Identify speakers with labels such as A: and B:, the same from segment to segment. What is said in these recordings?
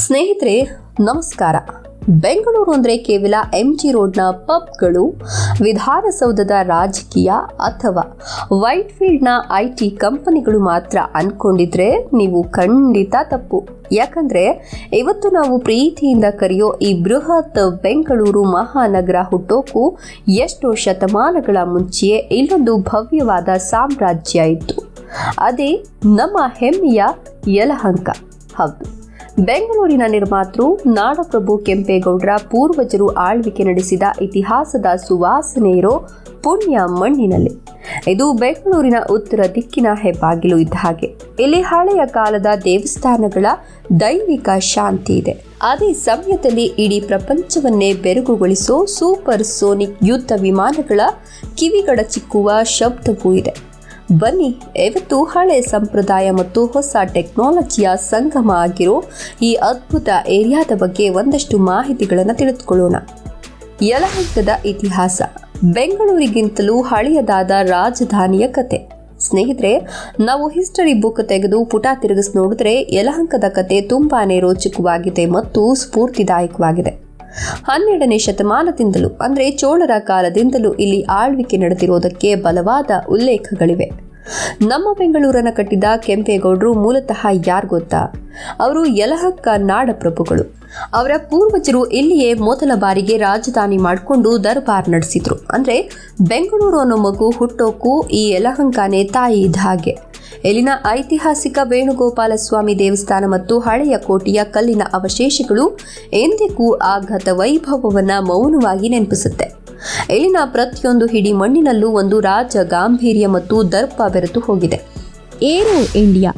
A: ಸ್ನೇಹಿತರೆ ನಮಸ್ಕಾರ. ಬೆಂಗಳೂರು ಅಂದರೆ ಕೇವಲ MG ರೋಡ್ನ ಪಬ್ಗಳು, ವಿಧಾನಸೌಧದ ರಾಜಕೀಯ ಅಥವಾ ವೈಟ್ ಫೀಲ್ಡ್ನ IT ಕಂಪನಿಗಳು ಮಾತ್ರ ಅನ್ಕೊಂಡಿದ್ರೆ ನೀವು ಖಂಡಿತ ತಪ್ಪು. ಯಾಕಂದ್ರೆ ಇವತ್ತು ನಾವು ಪ್ರೀತಿಯಿಂದ ಕರೆಯೋ ಈ ಬೃಹತ್ ಬೆಂಗಳೂರು ಮಹಾನಗರ ಹುಟ್ಟೋಕು ಎಷ್ಟೋ ಶತಮಾನಗಳ ಮುಂಚೆಯೇ ಇಲ್ಲೊಂದು ಭವ್ಯವಾದ ಸಾಮ್ರಾಜ್ಯ ಇತ್ತು. ಅದೇ ನಮ್ಮ ಹೆಮ್ಮೆಯ ಯಲಹಂಕ. ಹೌದು, ಬೆಂಗಳೂರಿನ ನಿರ್ಮಾತೃ ನಾಡಪ್ರಭು ಕೆಂಪೇಗೌಡರ ಪೂರ್ವಜರು ಆಳ್ವಿಕೆ ನಡೆಸಿದ ಇತಿಹಾಸದ ಸುವಾಸನೆ ಇರೋ ಪುಣ್ಯ ಮಣ್ಣಿನಲ್ಲಿ. ಇದು ಬೆಂಗಳೂರಿನ ಉತ್ತರ ದಿಕ್ಕಿನ ಹೆಬ್ಬಾಗಿಲು ಇದ್ದ ಹಾಗೆ. ಇಲ್ಲಿ ಹಳೆಯ ಕಾಲದ ದೇವಸ್ಥಾನಗಳ ದೈವಿಕ ಶಾಂತಿ ಇದೆ. ಅದೇ ಸಮಯದಲ್ಲಿ ಇಡೀ ಪ್ರಪಂಚವನ್ನೇ ಬೆರಗುಗೊಳಿಸೋ ಸೂಪರ್ ಸೋನಿಕ್ ಯುದ್ಧ ವಿಮಾನಗಳ ಕಿವಿಗಡಚಿಕ್ಕುವ ಶಬ್ದವೂ ಇದೆ. ಬನ್ನಿ, ಇವತ್ತು ಹಳೆ ಸಂಪ್ರದಾಯ ಮತ್ತು ಹೊಸ ಟೆಕ್ನಾಲಜಿಯ ಸಂಗಮ ಆಗಿರೋ ಈ ಅದ್ಭುತ ಏರಿಯಾದ ಬಗ್ಗೆ ಒಂದಷ್ಟು ಮಾಹಿತಿಗಳನ್ನು ತಿಳಿದುಕೊಳ್ಳೋಣ. ಯಲಹಂಕದ ಇತಿಹಾಸ ಬೆಂಗಳೂರಿಗಿಂತಲೂ ಹಳೆಯದಾದ ರಾಜಧಾನಿಯ ಕತೆ. ಸ್ನೇಹಿತರೆ, ನಾವು ಹಿಸ್ಟರಿ ಬುಕ್ ತೆಗೆದು ಪುಟ ತಿರುಗಿಸಿ ನೋಡಿದ್ರೆ ಯಲಹಂಕದ ಕತೆ ತುಂಬಾನೇ ರೋಚಕವಾಗಿದೆ ಮತ್ತು ಸ್ಫೂರ್ತಿದಾಯಕವಾಗಿದೆ. 12ನೇ ಶತಮಾನದಿಂದಲೂ ಅಂದರೆ ಚೋಳರ ಕಾಲದಿಂದಲೂ ಇಲ್ಲಿ ಆಳ್ವಿಕೆ ನಡೆದಿರೋದಕ್ಕೆ ಬಲವಾದ ಉಲ್ಲೇಖಗಳಿವೆ. ನಮ್ಮ ಬೆಂಗಳೂರನ್ನು ಕಟ್ಟಿದ ಕೆಂಪೇಗೌಡರು ಮೂಲತಃ ಯಾರು ಗೊತ್ತಾ? ಅವರು ಯಲಹಂಕ ನಾಡಪ್ರಭುಗಳು. ಅವರ ಪೂರ್ವಜರು ಇಲ್ಲಿಯೇ ಮೊದಲ ಬಾರಿಗೆ ರಾಜಧಾನಿ ಮಾಡಿಕೊಂಡು ದರ್ಬಾರ್ ನಡೆಸಿದ್ರು. ಅಂದ್ರೆ ಬೆಂಗಳೂರು ಅನ್ನೋ ಮಗು ಹುಟ್ಟೋಕು ಈ ಯಲಹಂಕನೇ ತಾಯಿ ಇದ್ದ ಹಾಗೆ. ಇಲ್ಲಿನ ಐತಿಹಾಸಿಕ ವೇಣುಗೋಪಾಲ ಸ್ವಾಮಿ ದೇವಸ್ಥಾನ ಮತ್ತು ಹಳೆಯ ಕೋಟೆಯ ಕಲ್ಲಿನ ಅವಶೇಷಗಳು ಎಂದಿಗೂ ಆ ಗತ ವೈಭವವನ್ನ ಮೌನವಾಗಿ ನೆನಪಿಸುತ್ತೆ. ಇಲ್ಲಿನ ಪ್ರತಿಯೊಂದು ಹಿಡಿ ಮಣ್ಣಿನಲ್ಲೂ ಒಂದು ರಾಜ ಗಾಂಭೀರ್ಯ ಮತ್ತು ದರ್ಪ ಬೆರೆತು ಹೋಗಿದೆ. ಏರೋ ಇಂಡಿಯಾ,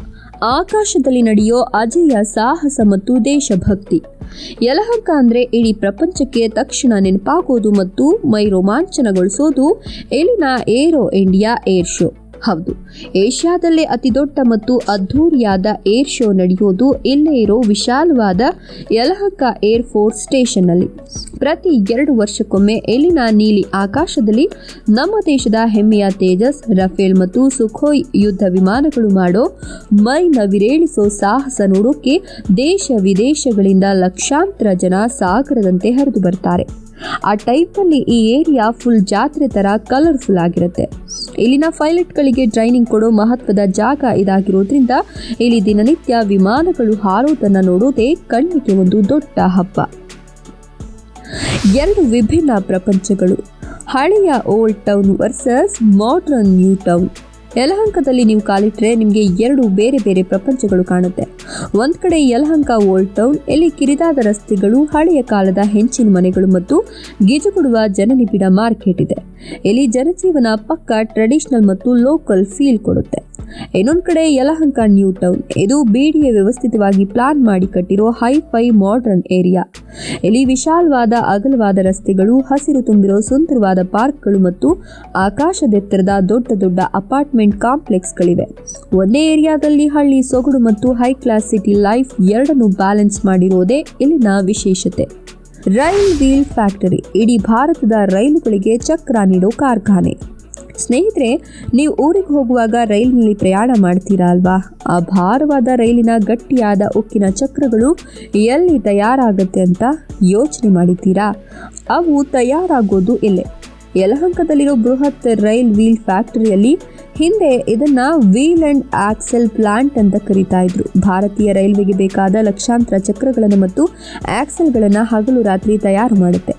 A: ಆಕಾಶದಲ್ಲಿ ನಡೆಯೋ ಅಜೇಯ ಸಾಹಸ ಮತ್ತು ದೇಶಭಕ್ತಿ. ಯಲಹಂಕ ಅಂದ್ರೆ ಇಡೀ ಪ್ರಪಂಚಕ್ಕೆ ತಕ್ಷಣ ನೆನಪಾಗೋದು ಮತ್ತು ಮೈ ರೋಮಾಂಚನಗೊಳಿಸೋದು ಇಲ್ಲಿನ ಏರೋ ಇಂಡಿಯಾ ಏರ್ ಶೋ. ಹೌದು, ಏಷ್ಯಾದಲ್ಲೇ ಅತಿ ದೊಡ್ಡ ಮತ್ತು ಅದ್ಧೂರಿಯಾದ ಏರ್ ಶೋ ನಡೆಯೋದು ಇಲ್ಲೇ ಇರೋ ವಿಶಾಲವಾದ ಯಲಹಂಕ ಏರ್ ಫೋರ್ಸ್ ಸ್ಟೇಷನ್ ಅಲ್ಲಿ. ಪ್ರತಿ 2 ವರ್ಷಕ್ಕೊಮ್ಮೆ ಇಲ್ಲಿನ ನೀಲಿ ಆಕಾಶದಲ್ಲಿ ನಮ್ಮ ದೇಶದ ಹೆಮ್ಮೆಯ ತೇಜಸ್, ರಫೇಲ್ ಮತ್ತು ಸುಖೋಯ್ ಯುದ್ಧ ವಿಮಾನಗಳು ಮಾಡೋ ಮೈ ನವಿರೇಳಿಸೋ ಸಾಹಸ ನೋಡೋಕೆ ದೇಶ ವಿದೇಶಗಳಿಂದ ಲಕ್ಷಾಂತರ ಜನ ಸಾಗರದಂತೆ ಹರಿದು ಬರ್ತಾರೆ. ಆ ಟೈಪಲ್ಲಿ ಈ ಏರಿಯಾ ಫುಲ್ ಜಾತ್ರೆ ತರ ಕಲರ್ಫುಲ್ ಆಗಿರುತ್ತೆ. ಇಲ್ಲಿನ ಪೈಲಟ್ಗಳಿಗೆ ಟ್ರೈನಿಂಗ್ ಕೊಡೋ ಮಹತ್ವದ ಜಾಗ ಇದಾಗಿರೋದ್ರಿಂದ ಇಲ್ಲಿ ದಿನನಿತ್ಯ ವಿಮಾನಗಳು ಹಾರೋದನ್ನ ನೋಡೋದೇ ಕಣ್ಣಿಗೆ ಒಂದು ದೊಡ್ಡ ಹಬ್ಬ. 2 ವಿಭಿನ್ನ ಪ್ರಪಂಚಗಳು, ಹಳೆಯ old town versus modern new town. ಯಲಹಂಕದಲ್ಲಿ ನೀವು ಕಾಲಿಟ್ರೆ ನಿಮಗೆ 2 ಬೇರೆ ಬೇರೆ ಪ್ರಪಂಚಗಳು ಕಾಣುತ್ತೆ. ಒಂದ್ ಕಡೆ ಯಲಹಂಕ ಓಲ್ಡ್ ಟೌನ್, ಇಲ್ಲಿ ಕಿರಿದಾದ ರಸ್ತೆಗಳು, ಹಳೆಯ ಕಾಲದ ಹೆಂಚಿನ ಮನೆಗಳು ಮತ್ತು ಗಿಜುಗುಡುವ ಜನನಿಬಿಡ ಮಾರ್ಕೆಟ್ ಇದೆ. ಇಲ್ಲಿ ಜನಜೀವನ ಪಕ್ಕ ಟ್ರೆಡಿಷನಲ್ ಮತ್ತು ಲೋಕಲ್ ಫೀಲ್ ಕೊಡುತ್ತೆ. ಇನ್ನೊಂದು ಕಡೆ ಯಲಹಂಕ ನ್ಯೂ ಟೌನ್, ಇದು BDA ವ್ಯವಸ್ಥಿತವಾಗಿ ಪ್ಲಾನ್ ಮಾಡಿ ಕಟ್ಟಿರೋ ಹೈ-ಫೈ ಮಾಡರ್ನ್ ಏರಿಯಾ. ಇಲ್ಲಿ ವಿಶಾಲವಾದ ಅಗಲವಾದ ರಸ್ತೆಗಳು, ಹಸಿರು ತುಂಬಿರೋ ಸುಂದರವಾದ ಪಾರ್ಕ್ಗಳು ಮತ್ತು ಆಕಾಶದೆತ್ತರದ ದೊಡ್ಡ ದೊಡ್ಡ ಅಪಾರ್ಟ್ಮೆಂಟ್ ಕಾಂಪ್ಲೆಕ್ಸ್ಗಳಿವೆ. ಒಂದೇ ಏರಿಯಾದಲ್ಲಿ ಹಳ್ಳಿ ಸೊಗಡು ಮತ್ತು ಹೈ ಕ್ಲಾಸ್ ಸಿಟಿ ಲೈಫ್ ಎರಡನ್ನು ಬ್ಯಾಲೆನ್ಸ್ ಮಾಡಿರೋದೇ ಇಲ್ಲಿನ ವಿಶೇಷತೆ. ರೈಲ್ ವೀಲ್ ಫ್ಯಾಕ್ಟರಿ, ಇಡೀ ಭಾರತದ ರೈಲುಗಳಿಗೆ ಚಕ್ರ ನೀಡೋ ಕಾರ್ಖಾನೆ. ಸ್ನೇಹಿತರೆ, ನೀವು ಊರಿಗೆ ಹೋಗುವಾಗ ರೈಲಿನಲ್ಲಿ ಪ್ರಯಾಣ ಮಾಡ್ತೀರಾ ಅಲ್ವಾ? ಆ ಭಾರವಾದ ರೈಲಿನ ಗಟ್ಟಿಯಾದ ಉಕ್ಕಿನ ಚಕ್ರಗಳು ಎಲ್ಲಿ ತಯಾರಾಗುತ್ತೆ ಅಂತ ಯೋಚನೆ ಮಾಡಿದ್ದೀರಾ? ಅವು ತಯಾರಾಗೋದು ಇಲ್ಲೇ ಯಲಹಂಕದಲ್ಲಿರೋ ಬೃಹತ್ ರೈಲ್ ವೀಲ್ ಫ್ಯಾಕ್ಟರಿಯಲ್ಲಿ. ಹಿಂದೆ ಇದನ್ನ ವೀಲ್ ಅಂಡ್ ಆಕ್ಸೆಲ್ ಪ್ಲಾಂಟ್ ಅಂತ ಕರೀತಾ ಇದ್ರು. ಭಾರತೀಯ ರೈಲ್ವೆಗೆ ಬೇಕಾದ ಲಕ್ಷಾಂತರ ಚಕ್ರಗಳನ್ನು ಮತ್ತು ಆಕ್ಸೆಲ್ಗಳನ್ನು ಹಗಲು ರಾತ್ರಿ ತಯಾರು ಮಾಡುತ್ತೆ.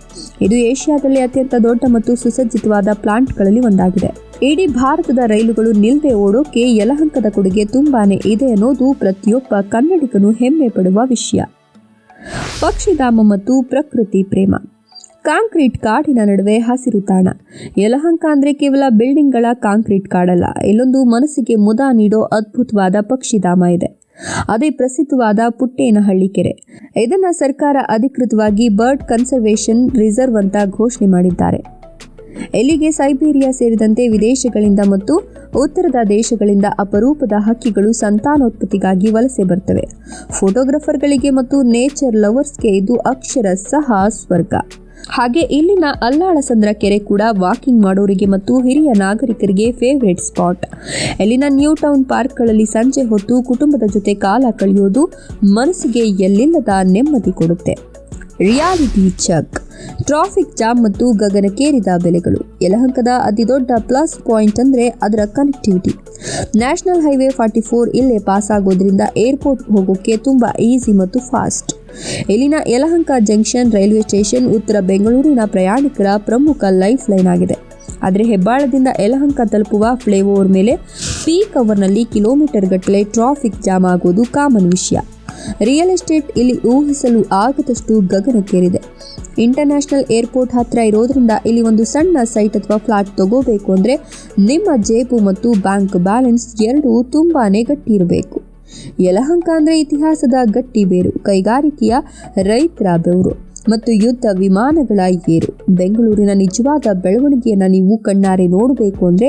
A: ಇದು ಏಷ್ಯಾದಲ್ಲಿ ಅತ್ಯಂತ ದೊಡ್ಡ ಮತ್ತು ಸುಸಜ್ಜಿತವಾದ ಪ್ಲಾಂಟ್ಗಳಲ್ಲಿ ಒಂದಾಗಿದೆ. ಇಡೀ ಭಾರತದ ರೈಲುಗಳು ನಿಲ್ದೆ ಓಡೋಕೆ ಯಲಹಂಕದ ಕೊಡುಗೆ ತುಂಬಾನೇ ಇದೆ ಅನ್ನೋದು ಪ್ರತಿಯೊಬ್ಬ ಕನ್ನಡಿಗನು ಹೆಮ್ಮೆ ಪಡುವ ವಿಷಯ. ಪಕ್ಷಿಧಾಮ ಮತ್ತು ಪ್ರಕೃತಿ ಪ್ರೇಮ. ಕಾಂಕ್ರೀಟ್ ಕಾಡಿನ ನಡುವೆ ಹಸಿರು ತಾಣ. ಯಲಹಂಕ ಅಂದ್ರೆ ಕೇವಲ ಬಿಲ್ಡಿಂಗ್ಗಳ ಕಾಂಕ್ರೀಟ್ ಕಾಡಲ್ಲ, ಇಲ್ಲೊಂದು ಮನಸ್ಸಿಗೆ ಮುದ ನೀಡೋ ಅದ್ಭುತವಾದ ಪಕ್ಷಿಧಾಮ ಇದೆ. ಅದೇ ಪ್ರಸಿದ್ಧವಾದ ಪುಟ್ಟೇನಹಳ್ಳಿ ಕೆರೆ. ಇದನ್ನ ಸರ್ಕಾರ ಅಧಿಕೃತವಾಗಿ ಬರ್ಡ್ ಕನ್ಸರ್ವೇಷನ್ ರಿಸರ್ವ್ ಅಂತ ಘೋಷಣೆ ಮಾಡಿದ್ದಾರೆ. ಇಲ್ಲಿಗೆ ಸೈಬೀರಿಯಾ ಸೇರಿದಂತೆ ವಿದೇಶಗಳಿಂದ ಮತ್ತು ಉತ್ತರದ ದೇಶಗಳಿಂದ ಅಪರೂಪದ ಹಕ್ಕಿಗಳು ಸಂತಾನೋತ್ಪತ್ತಿಗಾಗಿ ವಲಸೆ ಬರ್ತವೆ. ಫೋಟೋಗ್ರಾಫರ್ಗಳಿಗೆ ಮತ್ತು ನೇಚರ್ ಲವರ್ಸ್ಗೆ ಇದು ಅಕ್ಷರಶಃ ಸ್ವರ್ಗ. ಹಾಗೆ ಇಲ್ಲಿನ ಅಲ್ಲಾಳಸಂದ್ರ ಕೆರೆ ಕೂಡ ವಾಕಿಂಗ್ ಮಾಡೋರಿಗೆ ಮತ್ತು ಹಿರಿಯ ನಾಗರಿಕರಿಗೆ ಫೇವರೇಟ್ ಸ್ಪಾಟ್. ಇಲ್ಲಿನ ನ್ಯೂ ಟೌನ್ ಪಾರ್ಕ್ಗಳಲ್ಲಿ ಸಂಜೆ ಹೊತ್ತು ಕುಟುಂಬದ ಜೊತೆ ಕಾಲ ಕಳೆಯೋದು ಮನಸ್ಸಿಗೆ ಎಲ್ಲಿಲ್ಲದ ನೆಮ್ಮದಿ ಕೊಡುತ್ತೆ. ರಿಯಾಲಿಟಿ ಚೆಕ್, ಟ್ರಾಫಿಕ್ ಜಾಮ್ ಮತ್ತು ಗಗನಕ್ಕೇರಿದ ಬೆಲೆಗಳು. ಯಲಹಂಕದ ಅತಿ ದೊಡ್ಡ ಪ್ಲಸ್ ಪಾಯಿಂಟ್ ಅಂದ್ರೆ ಅದರ ಕನೆಕ್ಟಿವಿಟಿ. ನ್ಯಾಷನಲ್ ಹೈವೇ 44 ಇಲ್ಲೇ ಪಾಸ್ ಆಗೋದ್ರಿಂದ ಏರ್ಪೋರ್ಟ್ ಹೋಗೋಕೆ ತುಂಬಾ ಈಸಿ ಮತ್ತು ಫಾಸ್ಟ್. ಇಲ್ಲಿನ ಯಲಹಂಕ ಜಂಕ್ಷನ್ ರೈಲ್ವೆ ಸ್ಟೇಷನ್ ಉತ್ತರ ಬೆಂಗಳೂರಿನ ಪ್ರಯಾಣಿಕರ ಪ್ರಮುಖ ಲೈಫ್ ಲೈನ್ ಆಗಿದೆ. ಆದರೆ ಹೆಬ್ಬಾಳದಿಂದ ಯಲಹಂಕ ತಲುಪುವ ಫ್ಲೈಓವರ್ ಮೇಲೆ ಪೀಕ್ ಅವರ್ನಲ್ಲಿ ಕಿಲೋಮೀಟರ್ ಗಟ್ಟಲೆ ಟ್ರಾಫಿಕ್ ಜಾಮ್ ಆಗೋದು ಕಾಮನ್ ವಿಷಯ. ರಿಯಲ್ ಎಸ್ಟೇಟ್ ಇಲ್ಲಿ ಊಹಿಸಲು ಆಗದಷ್ಟು ಗಗನಕ್ಕೇರಿದೆ. ಇಂಟರ್ನ್ಯಾಷನಲ್ ಏರ್ಪೋರ್ಟ್ ಹತ್ರ ಇರೋದ್ರಿಂದ ಇಲ್ಲಿ ಒಂದು ಸಣ್ಣ ಸೈಟ್ ಅಥವಾ ಫ್ಲಾಟ್ ತಗೋಬೇಕು ಅಂದ್ರೆ ನಿಮ್ಮ ಜೇಬು ಮತ್ತು ಬ್ಯಾಂಕ್ ಬ್ಯಾಲೆನ್ಸ್ ಎರಡೂ ತುಂಬಾನೇ ಗಟ್ಟಿ ಇರಬೇಕು. ಯಲಹಂಕ ಅಂದ್ರೆ ಇತಿಹಾಸದ ಗಟ್ಟಿ ಬೇರು, ಕೈಗಾರಿಕೆಯ ರೈತರ ಬೆವರು ಮತ್ತು ಯುದ್ಧ ವಿಮಾನಗಳ ಏರು. ಬೆಂಗಳೂರಿನ ನಿಜವಾದ ಬೆಳವಣಿಗೆಯನ್ನು ನೀವು ಕಣ್ಣಾರೆ ನೋಡಬೇಕು ಅಂದರೆ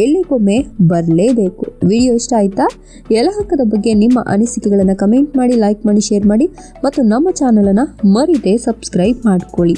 A: ಎಲ್ಲಿಗೊಮ್ಮೆ ಬರಲೇಬೇಕು. ವಿಡಿಯೋ ಇಷ್ಟ ಆಯ್ತಾ? ಯಲಹಂಕದ ಬಗ್ಗೆ ನಿಮ್ಮ ಅನಿಸಿಕೆಗಳನ್ನು ಕಮೆಂಟ್ ಮಾಡಿ, ಲೈಕ್ ಮಾಡಿ, ಶೇರ್ ಮಾಡಿ ಮತ್ತು ನಮ್ಮ ಚಾನಲನ್ನು ಮರಿದೇ ಸಬ್ಸ್ಕ್ರೈಬ್ ಮಾಡ್ಕೊಳ್ಳಿ.